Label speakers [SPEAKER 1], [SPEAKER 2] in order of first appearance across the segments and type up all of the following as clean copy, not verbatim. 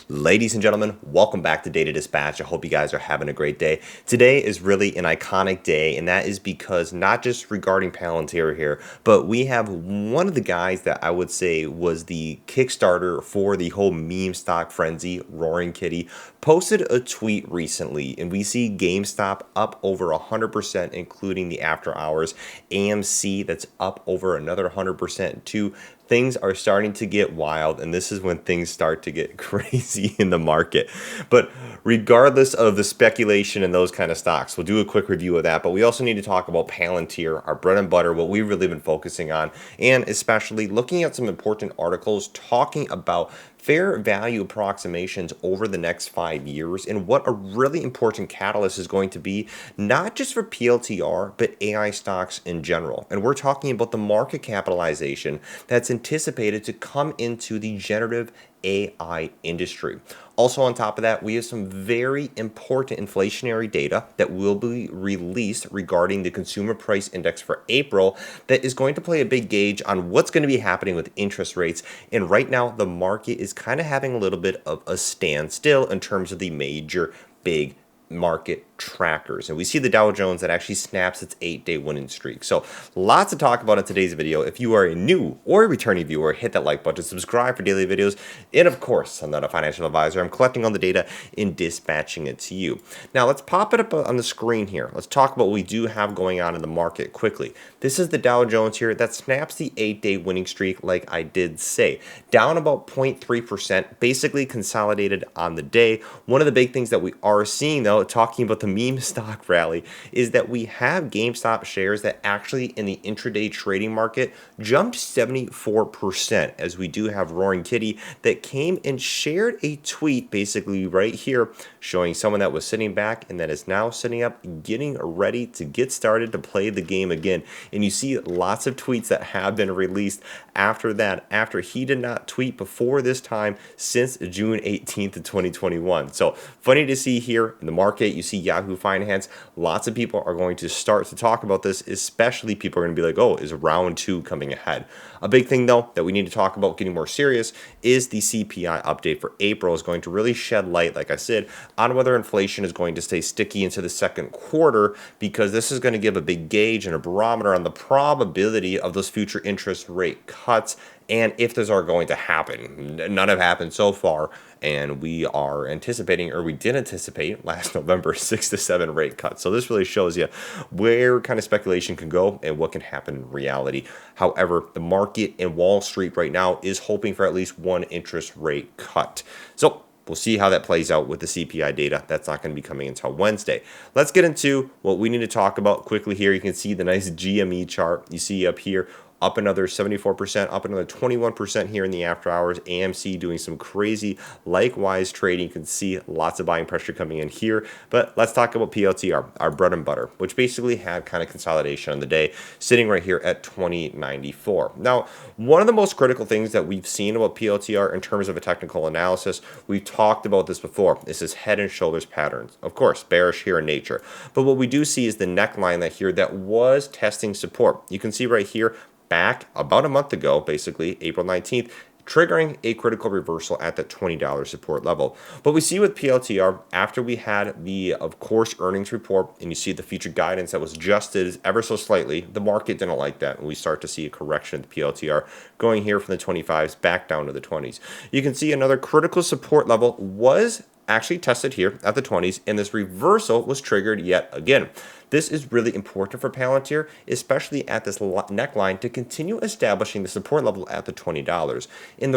[SPEAKER 1] Ladies and gentlemen, welcome back to Data Dispatch. I hope you guys are having a great day. Today is really an iconic day, and that is because not just regarding Palantir here, but we have one of the guys that I would say was the Kickstarter for the whole meme stock frenzy, Roaring Kitty, posted a tweet recently, and we see GameStop up over 100%, including the after hours. AMC that's up over another 100% too. Things are starting to get wild, and this is when things start to get crazy in the market. But regardless of the speculation and those kind of stocks, we'll do a quick review of that. But we also need to talk about Palantir, our bread and butter, what we've really been focusing on, and especially looking at some important articles talking about fair value approximations over the next 5 years and what a really important catalyst is going to be, not just for PLTR, but AI stocks in general. And we're talking about the market capitalization that's anticipated to come into the generative AI industry. Also, on top of that, we have some very important inflationary data that will be released regarding the consumer price index for April that is going to play a big gauge on what's going to be happening with interest rates. And right now, the market is kind of having a little bit of a standstill in terms of the major big market trackers. And we see the Dow Jones that actually snaps its 8-day winning streak. So lots to talk about in today's video. If you are a new or a returning viewer, hit that like button, subscribe for daily videos. And of course, I'm not a financial advisor. I'm collecting all the data and dispatching it to you. Now let's pop it up on the screen here. Let's talk about what we do have going on in the market quickly. This is the Dow Jones here that snaps the 8-day winning streak, like I did say. Down about 0.3%, basically consolidated on the day. One of the big things that we are seeing though, talking about the meme stock rally, is that we have GameStop shares that actually in the intraday trading market jumped 74%, as we do have Roaring Kitty that came and shared a tweet basically right here showing someone that was sitting back and that is now sitting up getting ready to get started to play the game again. And you see lots of tweets that have been released after that, after he did not tweet before this time since June 18th of 2021. So funny to see here in the market. You see Yahoo Finance, lots of people are going to start to talk about this, especially people are going to be like, oh, is round 2 coming ahead? A big thing though that we need to talk about getting more serious is the CPI update for April is going to really shed light, like I said, on whether inflation is going to stay sticky into the second quarter, because this is going to give a big gauge and a barometer on the probability of those future interest rate cuts and if those are going to happen. None have happened so far, and we are anticipating, or we did anticipate last November, 6 to 7 rate cuts. So this really shows you where kind of speculation can go and what can happen in reality. However, the market in Wall Street right now is hoping for at least one interest rate cut. So we'll see how that plays out with the CPI data. That's not going to be coming until Wednesday. Let's get into what we need to talk about quickly here. You can see the nice GME chart you see up here, up another 74%, up another 21% here in the after hours. AMC doing some crazy likewise trading. You can see lots of buying pressure coming in here. But let's talk about PLTR, our bread and butter, which basically had kind of consolidation on the day, sitting right here at 2094. Now, one of the most critical things that we've seen about PLTR in terms of a technical analysis, we've talked about this before, is this head and shoulders patterns. Of course, bearish here in nature. But what we do see is the neckline that was testing support. You can see right here, back about a month ago, basically April 19th, triggering a critical reversal at that $20 support level. But we see with PLTR, after we had the, of course, earnings report, and you see the future guidance that was adjusted ever so slightly, the market didn't like that, and we start to see a correction of the PLTR going here from the 25s back down to the 20s. You can see another critical support level was actually tested here at the 20s, and this reversal was triggered yet again. This is really important for Palantir, especially at this neckline, to continue establishing the support level at the $20. And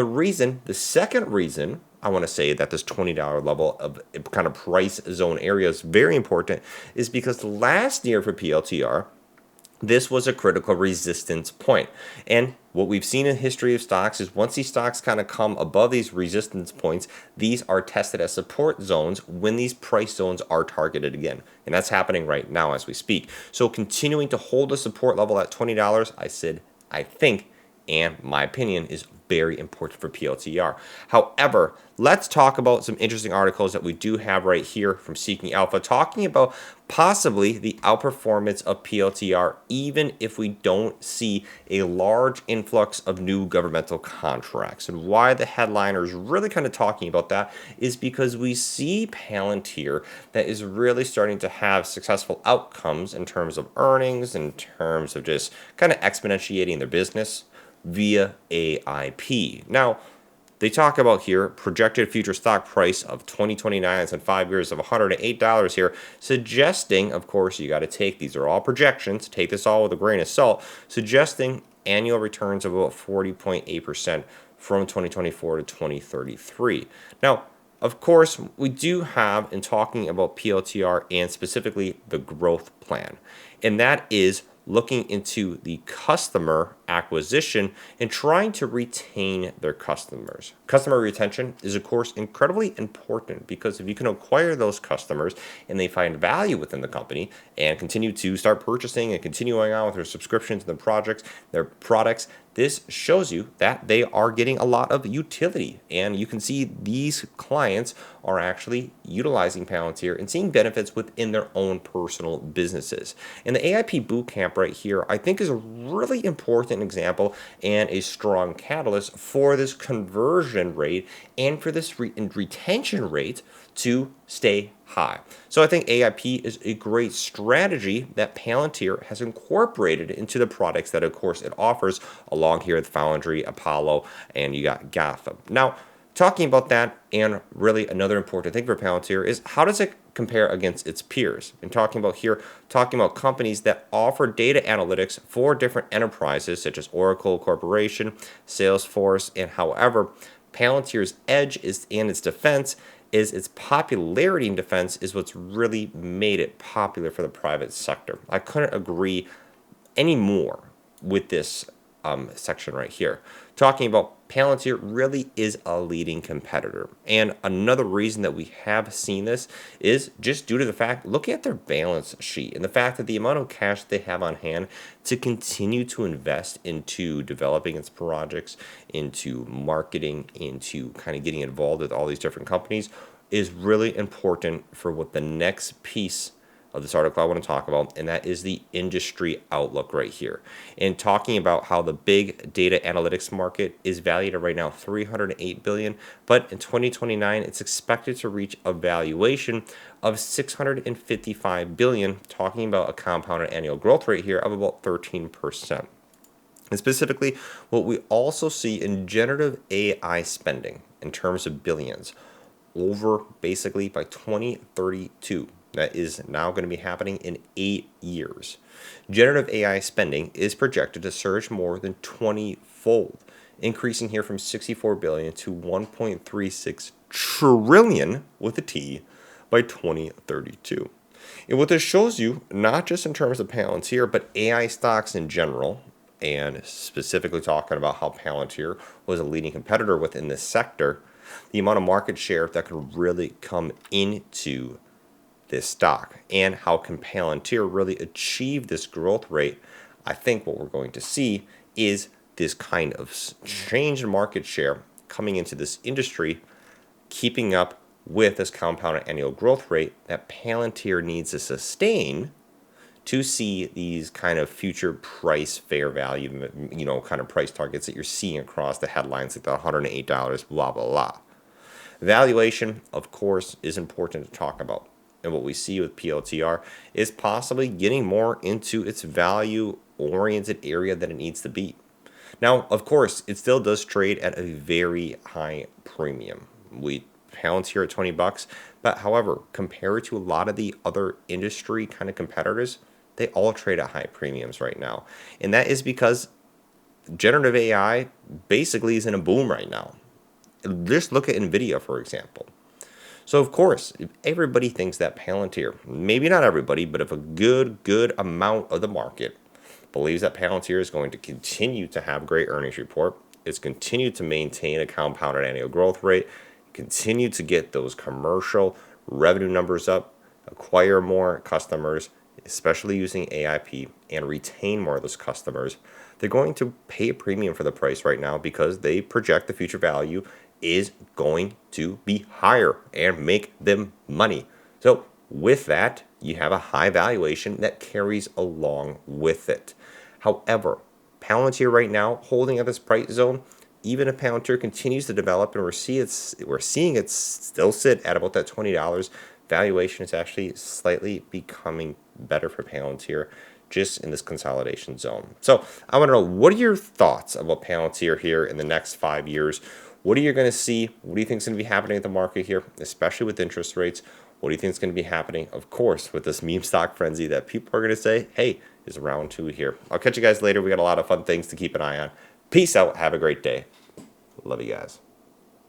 [SPEAKER 1] the second reason I want to say that this $20 level of kind of price zone area is very important is because last year for PLTR, this was a critical resistance point. And what we've seen in history of stocks is once these stocks kind of come above these resistance points, these are tested as support zones when these price zones are targeted again. And that's happening right now as we speak. So continuing to hold a support level at $20, I think and my opinion is very important for PLTR. However, let's talk about some interesting articles that we do have right here from Seeking Alpha, talking about possibly the outperformance of PLTR, even if we don't see a large influx of new governmental contracts. And why the headliner is really kind of talking about that is because we see Palantir that is really starting to have successful outcomes in terms of earnings, in terms of just kind of exponentiating their business via AIP. Now, they talk about here projected future stock price of 2029 and 5 years of $108 here, suggesting, of course, you got to take, these are all projections, take this all with a grain of salt, suggesting annual returns of about 40.8% from 2024 to 2033. Now, of course, we do have, in talking about PLTR and specifically the growth plan, and that is looking into the customer acquisition and trying to retain their customers. Customer retention is, of course, incredibly important because if you can acquire those customers and they find value within the company and continue to start purchasing and continuing on with their subscriptions and their products, this shows you that they are getting a lot of utility. And you can see these clients are actually utilizing Palantir and seeing benefits within their own personal businesses. And the AIP Bootcamp right here, I think, is a really important example and a strong catalyst for this conversion rate and for this retention rate to stay high. So I think AIP is a great strategy that Palantir has incorporated into the products that, of course, it offers along here with Foundry, Apollo, and you got Gotham. Now, talking about that, and really another important thing for Palantir is how does it compare against its peers? And talking about companies that offer data analytics for different enterprises such as Oracle Corporation, Salesforce, and however, Palantir's edge is in its defense is its popularity in defense is what's really made it popular for the private sector. I couldn't agree any more with this section right here. Talking about Palantir really is a leading competitor. And another reason that we have seen this is just due to the fact, looking at their balance sheet and the fact that the amount of cash they have on hand to continue to invest into developing its projects, into marketing, into kind of getting involved with all these different companies is really important for what the next piece of this article I want to talk about, and that is the industry outlook right here. And talking about how the big data analytics market is valued at right now $308 billion, but in 2029 it's expected to reach a valuation of $655 billion, talking about a compounded annual growth rate here of about 13%. And specifically, what we also see in generative AI spending in terms of billions over basically by 2032. That is now going to be happening in 8 years. Generative AI spending is projected to surge more than 20-fold, increasing here from 64 billion to 1.36 trillion with a T by 2032. And what this shows you, not just in terms of Palantir, but AI stocks in general, and specifically talking about how Palantir was a leading competitor within this sector, the amount of market share that could really come into this stock and how can Palantir really achieve this growth rate. I think what we're going to see is this kind of change in market share coming into this industry, keeping up with this compounded annual growth rate that Palantir needs to sustain to see these kind of future price fair value, kind of price targets that you're seeing across the headlines like the $108, blah, blah, blah. Valuation, of course, is important to talk about. And what we see with PLTR is possibly getting more into its value-oriented area than it needs to be. Now, of course, it still does trade at a very high premium. We Palantir at $20, but however, compared to a lot of the other industry kind of competitors, they all trade at high premiums right now. And that is because generative AI basically is in a boom right now. Just look at NVIDIA, for example. So, of course, if everybody thinks that Palantir, maybe not everybody, but if a good amount of the market believes that Palantir is going to continue to have great earnings report, it's continued to maintain a compounded annual growth rate, continue to get those commercial revenue numbers up, acquire more customers, especially using AIP, and retain more of those customers, they're going to pay a premium for the price right now because they project the future value is going to be higher and make them money. So with that, you have a high valuation that carries along with it. However, Palantir right now holding at this price zone, even if Palantir continues to develop and we're seeing it still sit at about that $20, valuation is actually slightly becoming better for Palantir just in this consolidation zone. So I want to know, what are your thoughts about Palantir here in the next 5 years? What are you going to see? What do you think is going to be happening at the market here, especially with interest rates? What do you think is going to be happening, of course, with this meme stock frenzy that people are going to say, hey, is round 2 here. I'll catch you guys later. We got a lot of fun things to keep an eye on. Peace out. Have a great day. Love you guys.